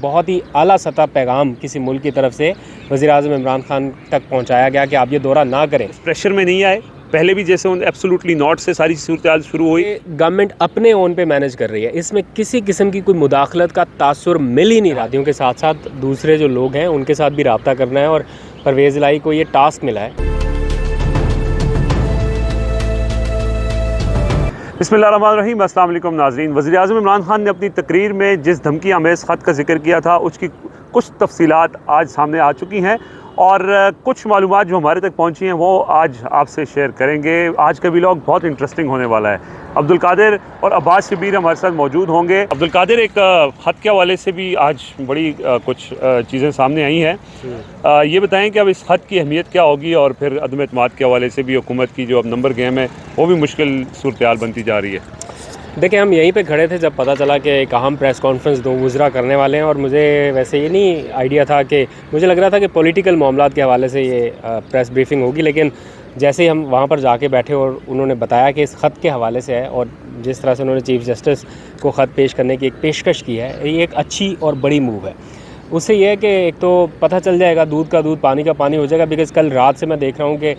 बहुत ही आला सतह पैगाम किसी मुल्क की तरफ से वज़ीर-ए-आज़म इमरान खान तक पहुँचाया गया कि आप ये दौरा ना करें। प्रेशर में नहीं आए, पहले भी जैसे एब्सोल्युटली नॉट से सारी सूरत शुरू हुई। गवर्नमेंट अपने ओन पे मैनेज कर रही है, इसमें किसी किस्म की कोई मुदाखलत का तासुर मिल ही नहीं रहा। के साथ साथ दूसरे जो लोग हैं उनके साथ भी रब्ता करना है और परवेज़ इलाही को ये टास्क मिला है। बिस्मिल्लाहिर्रहमानिर्रहीम, अस्सलाम वालेकुम नाज़रीन। वज़ीर-ए-आज़म इमरान खान ने अपनी तकरीर में जिस धमकी आमेज़ ख़त का जिक्र किया था उसकी कुछ तफसीलात आज सामने आ चुकी हैं और कुछ मालूमात जो हमारे तक पहुंची हैं वो आज आपसे शेयर करेंगे। आज का व्लॉग बहुत इंटरेस्टिंग होने वाला है। अब्दुल कादिर और अब्बास शबीर हमारे साथ मौजूद होंगे। अब्दुल कादिर, एक ख़त के हवाले से भी आज बड़ी कुछ चीज़ें सामने आई हैं। ये बताएं कि अब इस ख़त की अहमियत क्या होगी और फिर अदम एतमाद के हवाले से भी हुकूमत की जो अब नंबर गेम है वो भी मुश्किल सूरत बनती जा रही है। देखिए, हम यहीं पे खड़े थे जब पता चला कि एक अहम प्रेस कॉन्फ्रेंस दो वज़रा करने वाले हैं और मुझे वैसे ये नहीं आइडिया था कि मुझे लग रहा था कि पॉलिटिकल मामलात के हवाले से ये प्रेस ब्रीफिंग होगी, लेकिन जैसे ही हम वहाँ पर जाके बैठे और उन्होंने बताया कि इस ख़त के हवाले से है और जिस तरह से उन्होंने चीफ़ जस्टिस को ख़त पेश करने की एक पेशकश की है, ये एक अच्छी और बड़ी मूव है। उससे ये है कि एक तो पता चल जाएगा, दूध का दूध पानी का पानी हो जाएगा। बिकॉज़ कल रात से मैं देख रहा हूँ कि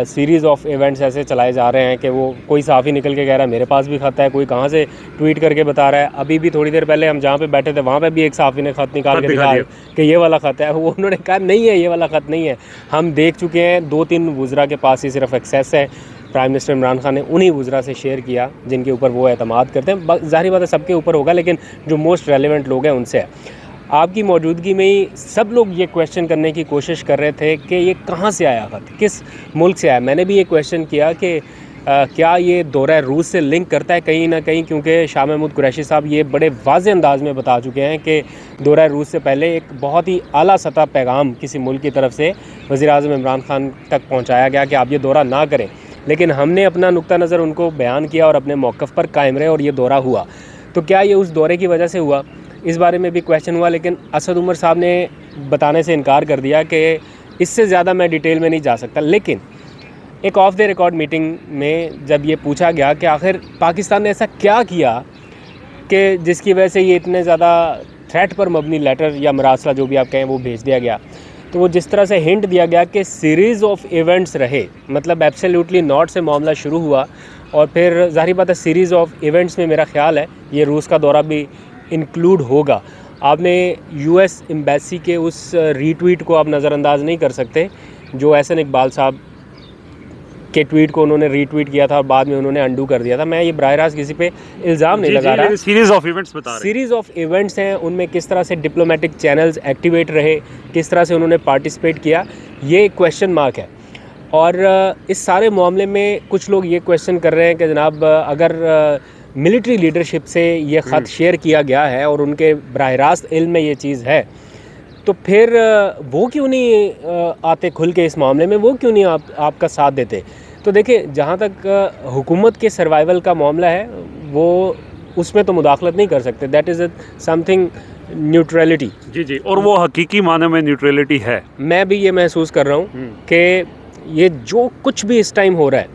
सीरीज़ ऑफ इवेंट्स ऐसे चलाए जा रहे हैं कि वो कोई साफ़ी निकल के कह रहा है मेरे पास भी ख़त है, कोई कहाँ से ट्वीट करके बता रहा है। अभी भी थोड़ी देर पहले हम जहाँ पे बैठे थे वहाँ पे भी एक साफ़ी ने ख़त निकाल के दिखाया कि ये वाला ख़त है। वो उन्होंने कहा नहीं है, ये वाला ख़त नहीं है। हम देख चुके हैं, 2-3 वज़रा के पास ही सिर्फ एक्सेस है। प्राइम मिनिस्टर इमरान खान ने उन्हीं वज़रा से शेयर किया जिनके ऊपर वो एतमाद करते हैं। ज़ाहिर बात है सबके ऊपर होगा, लेकिन जो मोस्ट रेलिवेंट लोग हैं उनसे है। आपकी मौजूदगी में ही सब लोग ये क्वेश्चन करने की कोशिश कर रहे थे कि ये कहाँ से आया ख़त, किस मुल्क से आया। मैंने भी ये क्वेश्चन किया कि क्या ये दौरा रूस से लिंक करता है कहीं ना कहीं, क्योंकि शाह महमूद कुरैशी साहब ये बड़े वाज़े अंदाज़ में बता चुके हैं कि दौरा रूस से पहले एक बहुत ही आला सतह पैगाम किसी मुल्क की तरफ से वज़ीर-ए-आज़म इमरान खान तक पहुँचाया गया कि आप ये दौरा ना करें। लेकिन हमने अपना नुक्ता नज़र उनको बयान किया और अपने मौक़िफ़ पर कायम रहे और ये दौरा हुआ। तो क्या ये उस दौरे की वजह से हुआ, इस बारे में भी क्वेश्चन हुआ, लेकिन असद उमर साहब ने बताने से इनकार कर दिया कि इससे ज़्यादा मैं डिटेल में नहीं जा सकता। लेकिन एक ऑफ द रिकॉर्ड मीटिंग में जब ये पूछा गया कि आखिर पाकिस्तान ने ऐसा क्या किया कि जिसकी वजह से ये इतने ज़्यादा थ्रेट पर मबनी लेटर या मरासला जो भी आप कहें वो भेज दिया गया, तो वो जिस तरह से हिंट दिया गया कि सीरीज़ ऑफ इवेंट्स रहे, मतलब एब्सोल्युटली नॉट से मामला शुरू हुआ और फिर ज़ाहिर बात है सीरीज़ ऑफ इवेंट्स में मेरा ख़्याल है ये रूस का दौरा भी इंक्लूड होगा। आपने यूएस एम्बेसी के उस रीट्वीट को आप नज़रअंदाज नहीं कर सकते जो एहसन इकबाल साहब के ट्वीट को उन्होंने रीट्वीट किया था और बाद में उन्होंने अंडू कर दिया था। मैं ये बराह रास्त किसी पे इल्ज़ाम नहीं लगा रहा। सीरीज़ ऑफ इवेंट्स बता रहे हैं। सीरीज़ ऑफ इवेंट्स हैं, उनमें किस तरह से डिप्लोमेटिक चैनल्स एक्टिवेट रहे, किस तरह से उन्होंने पार्टिसिपेट किया, ये क्वेश्चन मार्क है। और इस सारे मामले में कुछ लोग ये क्वेश्चन कर रहे हैं कि जनाब अगर मिलिट्री लीडरशिप से ये ख़त शेयर किया गया है और उनके बराह रास्त इल्म में ये चीज़ है, तो फिर वो क्यों नहीं आते खुल के इस मामले में, वो क्यों नहीं आपका साथ देते। तो देखिए, जहाँ तक हुकूमत के सर्वाइवल का मामला है वो उसमें तो मुदाखलत नहीं कर सकते। That is something neutrality. जी, और वो हकीकी माने में न्यूट्रलिटी है। मैं भी ये महसूस कर रहा हूँ कि ये जो कुछ भी इस टाइम हो रहा है,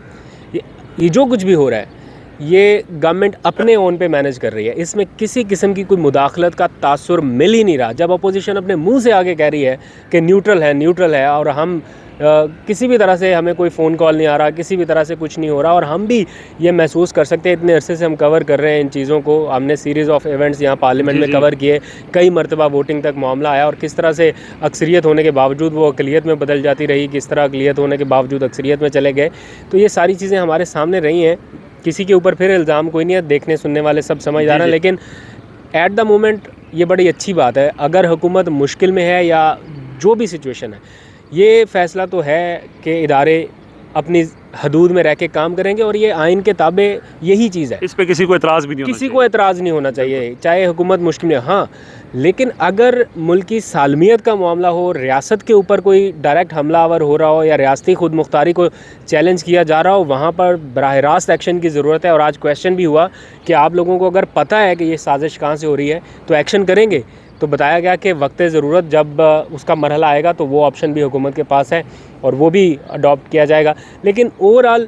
ये जो कुछ भी हो रहा है, ये गवर्नमेंट अपने ओन पे मैनेज कर रही है। इसमें किसी किस्म की कोई मुदाखलत का तासुर मिल ही नहीं रहा। जब अपोजिशन अपने मुंह से आगे कह रही है कि न्यूट्रल है और हम किसी भी तरह से हमें कोई फ़ोन कॉल नहीं आ रहा, किसी भी तरह से कुछ नहीं हो रहा, और हम भी ये महसूस कर सकते हैं, इतने अरसे से हम कवर कर रहे हैं इन चीज़ों को। हमने सीरीज़ ऑफ इवेंट्स यहाँ पार्लियामेंट में कवर किए, कई मरतबा वोटिंग तक मामला आया और किस तरह से अक्सरियत होने के बावजूद वो अक़लियत में बदल जाती रही, किस तरह अक़लियत होने के बावजूद अक्सरियत में चले गए। तो ये सारी चीज़ें हमारे सामने रही हैं। किसी के ऊपर फिर इल्ज़ाम कोई नहीं है, देखने सुनने वाले सब समझदार हैं। लेकिन एट द मोमेंट ये बड़ी अच्छी बात है। अगर हुकूमत मुश्किल में है या जो भी सिचुएशन है, ये फ़ैसला तो है कि इदारे अपनी हदूद में रह के काम करेंगे और ये आइन के ताबे यही चीज़ है। इस पे किसी को एतराज़ भी नहीं होना चाहिए। किसी को एतराज़ नहीं होना चाहिए, चाहे हुकूमत मुश्किल में। हाँ, लेकिन अगर मुल्क की सालमियत का मामला हो, रियासत के ऊपर कोई डायरेक्ट हमलावर हो रहा हो या रियासती खुद मुख्तारी को चैलेंज किया जा रहा हो, वहाँ पर बराह रास्त एक्शन की ज़रूरत है। और आज क्वेश्चन भी हुआ कि आप लोगों को अगर पता है कि ये साजिश कहाँ से हो रही है तो एक्शन करेंगे। तो बताया गया कि वक्त ज़रूरत जब उसका मरहला आएगा तो वो ऑप्शन भी हुकूमत के पास है और वो भी अडॉप्ट किया जाएगा। लेकिन ओवरऑल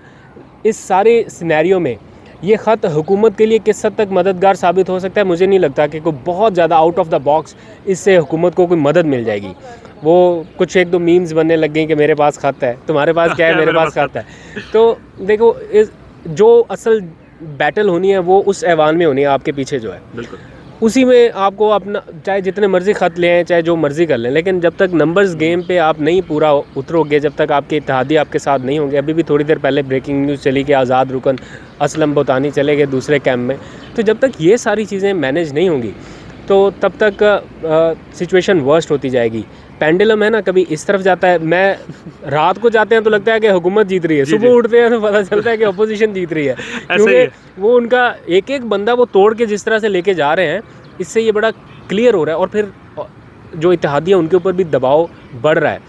इस सारे सिनेरियो में ये ख़त हुकूमत के लिए किस हद तक मददगार साबित हो सकता है, मुझे नहीं लगता कि कोई बहुत ज़्यादा आउट ऑफ द बॉक्स इससे हुकूमत को कोई मदद मिल जाएगी। वो कुछ एक दो मीम्स बनने लग गई कि मेरे पास ख़त है, तुम्हारे पास क्या है, मेरे पास ख़त है। तो देखो, जो असल बैटल होनी है वो उस ऐवान में होनी है, आपके पीछे जो है बिल्कुल उसी में आपको अपना, चाहे जितने मर्जी ख़त लें, चाहे जो मर्जी कर लें, लेकिन जब तक नंबर्स गेम पे आप नहीं पूरा उतरोगे, जब तक आपके इत्तेहादी आपके साथ नहीं होंगे। अभी भी थोड़ी देर पहले ब्रेकिंग न्यूज़ चली कि आज़ाद रुकन असलम बोतानी चले गए दूसरे कैंप में। तो जब तक ये सारी चीज़ें मैनेज नहीं होंगी तो तब तक सिचुएशन वर्स्ट होती जाएगी। पेंडुलम है ना, कभी इस तरफ जाता है, मैं रात को जाते हैं तो लगता है कि हुकूमत जीत रही है, सुबह उठते हैं तो पता चलता है कि अपोजिशन जीत रही है, क्योंकि वो उनका एक एक बंदा वो तोड़ के जिस तरह से लेके जा रहे हैं, इससे ये बड़ा क्लियर हो रहा है। और फिर जो इत्तेहादियाँ उनके ऊपर भी दबाव बढ़ रहा है।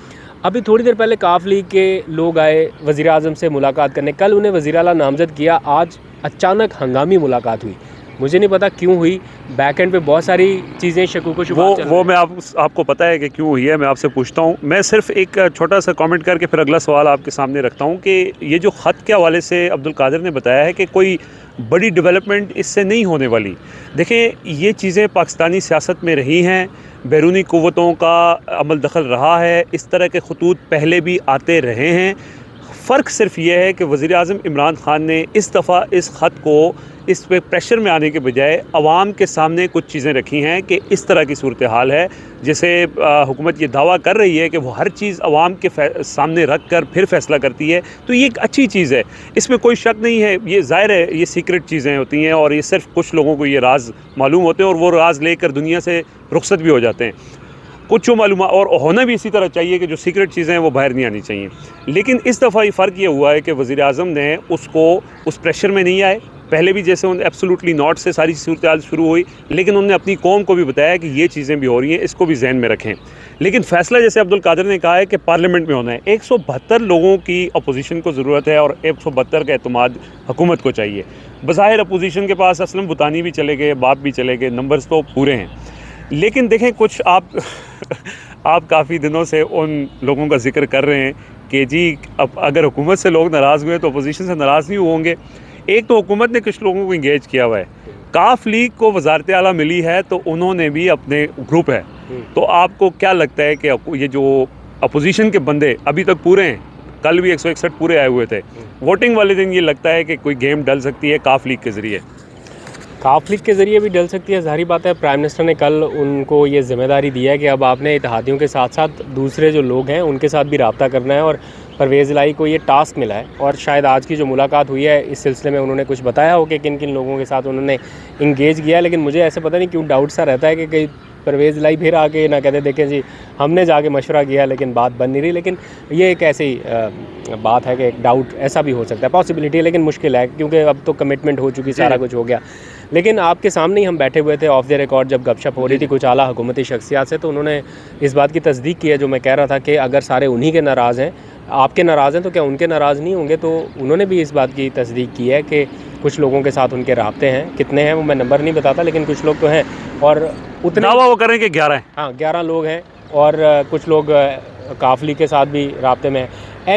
अभी थोड़ी देर पहले काफ लीग के लोग आए वज़ीर आज़म से मुलाकात करने, कल उन्हें वज़ीर आला नामज़द किया, आज अचानक हंगामी मुलाकात हुई, मुझे नहीं पता क्यों हुई। बैक एंड पे बहुत सारी चीज़ें शकूक शुबहात वो मैं आपको पता है कि क्यों हुई है, मैं आपसे पूछता हूँ। मैं सिर्फ एक छोटा सा कमेंट करके फिर अगला सवाल आपके सामने रखता हूँ कि ये जो ख़त के हवाले से अब्दुल कादिर ने बताया है कि कोई बड़ी डेवलपमेंट इससे नहीं होने वाली। देखें, ये चीज़ें पाकिस्तानी सियासत में रही हैं, बैरूनी क़ुव्वतों का अमल दखल रहा है, इस तरह के खतूत पहले भी आते रहे हैं। फ़र्क सिर्फ ये है कि वज़ीर आज़म इमरान ख़ान ने इस दफ़ा इस ख़त को इस पे प्रेशर में आने के बजाय अवाम के सामने कुछ चीज़ें रखी हैं कि इस तरह की सूरत हाल है। जैसे हुकूमत ये दावा कर रही है कि वो हर चीज़ अवाम के सामने रख कर फिर फ़ैसला करती है, तो ये एक अच्छी चीज़ है, इसमें कोई शक नहीं है। ये ज़ाहिर है ये सीक्रेट चीज़ें होती हैं और ये सिर्फ कुछ लोगों को ये राज मालूम होते हैं और वो राज लेकर दुनिया से रुखसत भी हो जाते हैं। कुछ जो मालूम और होना भी इसी तरह चाहिए कि जो सीक्रेट चीज़ें हैं वो बाहर नहीं आनी चाहिए। लेकिन इस दफ़ा ये फ़र्क ये हुआ है कि वज़ीर आज़म ने उसको उस प्रेशर में नहीं आए। पहले भी जैसे उन एब्सोल्युटली नॉट से सारी सूरत हाल शुरू हुई, लेकिन उन्होंने अपनी कौम को भी बताया कि ये चीज़ें भी हो रही हैं, इसको भी जहन में रखें। लेकिन फ़ैसला जैसे अब्दुल कादिर ने कहा है कि पार्लियामेंट में होना है। 172 लोगों की अपोजिशन को ज़रूरत है और 172 का एतमाद हुकूमत को चाहिए। बज़ाहिर अपोजिशन के पास असलम बुतानी भी चले गए, बाप भी चले गए, नंबर्स तो पूरे हैं। लेकिन देखें, कुछ आप काफ़ी दिनों से उन लोगों का जिक्र कर रहे हैं कि जी अब अगर हुकूमत से लोग नाराज़ हुए तो अपोजिशन से नाराज़ नहीं होंगे। एक तो हुकूमत ने कुछ लोगों को इंगेज किया हुआ है, काफ लीग को वज़ारत आला मिली है तो उन्होंने भी अपने ग्रुप है। तो आपको क्या लगता है कि ये जो अपोजिशन के बंदे अभी तक पूरे हैं, कल भी 161 पूरे आए हुए थे, वोटिंग वाले दिन ये लगता है कि कोई गेम डल सकती है काफ लीग के ज़रिए? काफ लीग के ज़रिए भी डल सकती है, ज़ाहिर बात है। प्राइम मिनिस्टर ने कल उनको ये ज़िम्मेदारी दी है कि अब आपने इत्तेहादियों के साथ साथ दूसरे जो लोग हैं उनके साथ भी रब्ता करना है, और परवेज़ इलाही को ये टास्क मिला है। और शायद आज की जो मुलाकात हुई है इस सिलसिले में उन्होंने कुछ बताया हो कि किन किन लोगों के साथ उन्होंने इंगेज किया है, लेकिन मुझे ऐसे पता नहीं क्यों डाउट सा रहता है कि कहीं परवेज़ इलाही फिर आके ना कहते देखें जी हमने जाके मशवरा किया लेकिन बात बन नहीं रही। लेकिन ये एक ऐसी बात है कि एक डाउट ऐसा भी हो सकता है, पॉसिबिलिटी है, लेकिन मुश्किल है क्योंकि अब तो कमिटमेंट हो चुकी, सारा कुछ हो गया। लेकिन आपके सामने ही हम बैठे हुए थे ऑफ द रिकॉर्ड जब गपशप हो रही थी कुछ आला हुकूमती शख्सियात से, तो उन्होंने इस बात की तस्दीक की है जो मैं कह रहा था कि अगर सारे उन्हीं के नाराज़ हैं, आपके नाराज़ हैं, तो क्या उनके नाराज़ नहीं होंगे? तो उन्होंने भी इस बात की तस्दीक की है कि कुछ लोगों के साथ उनके राब्ते हैं। कितने हैं वो मैं नंबर नहीं बताता, लेकिन कुछ लोग तो हैं। और उतने दावा वो करें कि 11 हैं। हाँ, 11 लोग हैं और कुछ लोग काफली के साथ भी राब्ते में हैं।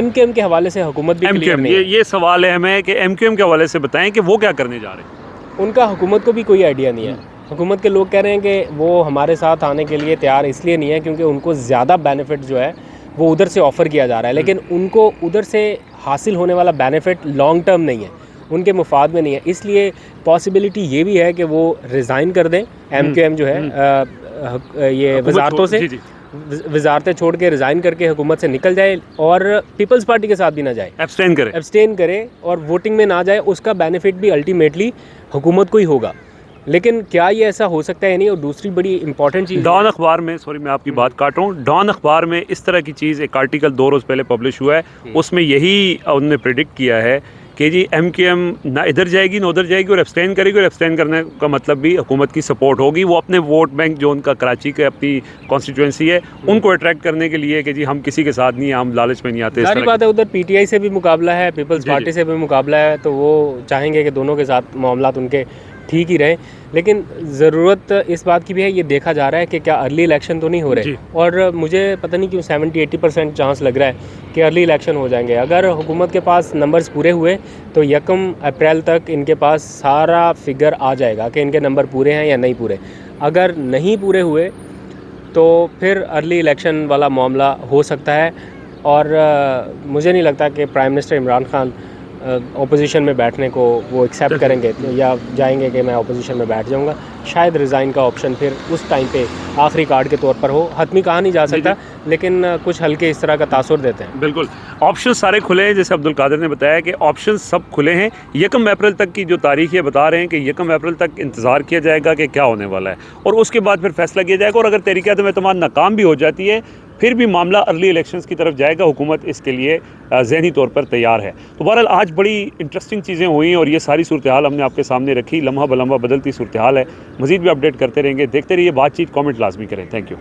MQM के हवाले से हुकूमत भी क्लियर नहीं है। ये सवाल है हमें कि MQM के हवाले से बताएं कि वो क्या करने जा रहे हैं। उनका हुकूमत को भी कोई आइडिया नहीं है। हुकूमत के लोग कह रहे हैं कि वो हमारे साथ आने के लिए तैयार इसलिए नहीं है क्योंकि उनको ज़्यादा बेनिफिट जो है वो उधर से ऑफ़र किया जा रहा है, लेकिन उनको उधर से हासिल होने वाला बेनिफिट लॉन्ग टर्म नहीं है, उनके मुफाद में नहीं है। इसलिए पॉसिबिलिटी ये भी है कि वो रिज़ाइन कर दें। MQM जो है ये वजारतों से वजारतें छोड़ के रिज़ाइन करके हुकूमत से निकल जाए और पीपल्स पार्टी के साथ भी ना जाए, एब्सटेन करे और वोटिंग में ना जाए। उसका बेनिफिट भी अल्टीमेटली हुकूमत को ही होगा। लेकिन क्या ये ऐसा हो सकता है नहीं? और दूसरी बड़ी इंपॉर्टेंट चीज़, डॉन अखबार में, सॉरी मैं आपकी बात काट रहा हूँ, डॉन अखबार में इस तरह की चीज़ एक आर्टिकल 2 रोज़ पहले पब्लिश हुआ है, उसमें यही उन्होंने प्रेडिक्ट किया है कि जी MQM ना इधर जाएगी ना उधर जाएगी और एब्सटेन करेगी, और एब्सटेन करने का मतलब भी हुकूमत की सपोर्ट होगी। वो अपने वोट बैंक जो उनका कराची के अपनी कॉन्स्टिट्यूंसी है उनको अट्रैक्ट करने के लिए कि जी हम किसी के साथ नहीं है, हम लालच में नहीं आते। सारी बात है, उधर PTI से भी मुकाबला है, पीपल्स पार्टी से भी मुकाबला है, तो वो चाहेंगे कि दोनों के साथ मामलात उनके ठीक ही रहे, लेकिन ज़रूरत इस बात की भी है, ये देखा जा रहा है कि क्या अर्ली इलेक्शन तो नहीं हो रहे, और मुझे पता नहीं क्यों 70-80% चांस लग रहा है कि अर्ली इलेक्शन हो जाएंगे। अगर हुकूमत के पास नंबर्स पूरे हुए तो 1 अप्रैल तक इनके पास सारा फिगर आ जाएगा कि इनके नंबर पूरे हैं या नहीं पूरे। अगर नहीं पूरे हुए तो फिर अर्ली इलेक्शन वाला मामला हो सकता है, और मुझे नहीं लगता कि prime minister Imran Khan opposition में बैठने को वो एक्सेप्ट करेंगे या जाएंगे कि मैं ओपोजिशन में बैठ जाऊंगा। शायद रिज़ाइन का ऑप्शन फिर उस टाइम पे आखिरी कार्ड के तौर पर हो। हतमी कहा नहीं जा सकता, लेकिन कुछ हल्के इस तरह का तासुर देते हैं। बिल्कुल, ऑप्शन सारे खुले हैं। जैसे अब्दुल कादिर ने बताया कि ऑप्शन सब खुले हैं। 1 अप्रैल तक की जो तारीख है बता रहे हैं कि 1 अप्रैल तक इंतज़ार किया जाएगा कि क्या होने वाला है, और उसके बाद फिर फैसला किया जाएगा। और अगर तहरीक-ए-एतमाद नाकाम भी हो जाती है फिर भी मामला अर्ली इलेक्शंस की तरफ जाएगा। हुकूमत इसके लिए ज़हनी तौर पर तैयार है। तो बहरहाल आज बड़ी इंटरेस्टिंग चीज़ें हुई और ये सारी सूरत हाल हमने आपके सामने रखी। लम्हा ब लम्हा बदलती सूरत हाल है। मज़ीद भी अपडेट करते रहेंगे। देखते रहिए बातचीत, कमेंट लाजमी करें। Thank you.